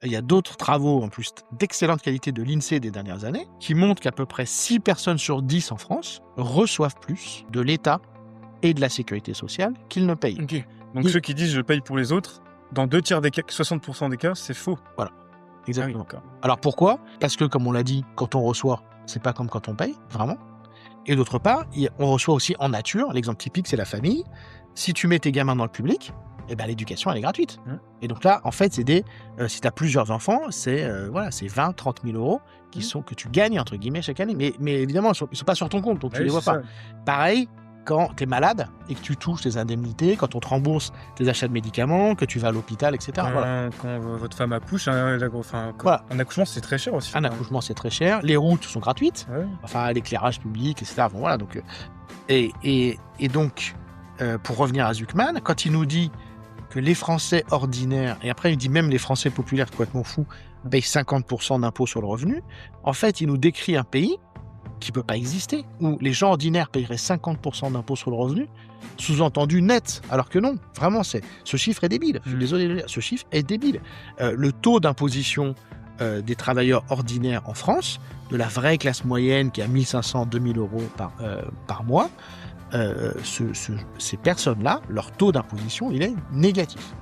Il y a d'autres travaux, en plus, d'excellente qualité de l'INSEE des dernières années, qui montrent qu'à peu près 6 personnes sur 10 en France reçoivent plus de l'État et de la sécurité sociale qu'ils ne payent. Ok. Donc ceux qui disent je paye pour les autres, dans 2 tiers des cas, 60% des cas, c'est faux. Voilà, exactement. Ah oui, Alors pourquoi? Parce que, comme on l'a dit, quand on reçoit, c'est pas comme quand on paye, vraiment. Et d'autre part, on reçoit aussi en nature. L'exemple typique, c'est la famille. Si tu mets tes gamins dans le public, eh ben, l'éducation, elle est gratuite. Et donc là, en fait, c'est si tu as plusieurs enfants, c'est 20, 30 000 euros que tu gagnes, entre guillemets, chaque année. Mais évidemment, ils ne sont pas sur ton compte, donc tu les vois pas. Pareil, quand tu es malade et que tu touches tes indemnités, quand on te rembourse tes achats de médicaments, que tu vas à l'hôpital, etc. Quand votre femme accouche, un accouchement, c'est très cher aussi. Un accouchement, c'est très cher. Les routes sont gratuites. Ouais. Enfin, l'éclairage public, etc. Bon, voilà, donc, et donc, pour revenir à Zucman, quand il nous dit que les Français ordinaires, et après il dit même les Français populaires, complètement fous, payent 50% d'impôts sur le revenu, en fait, il nous décrit un pays qui ne peut pas exister, où les gens ordinaires paieraient 50% d'impôts sur le revenu, sous-entendu net, alors que non, vraiment, ce chiffre est débile. Je suis désolé de le dire, ce chiffre est débile. Le taux d'imposition des travailleurs ordinaires en France, de la vraie classe moyenne qui a 1 500 2 000 euros par mois, ces personnes-là, leur taux d'imposition, il est négatif.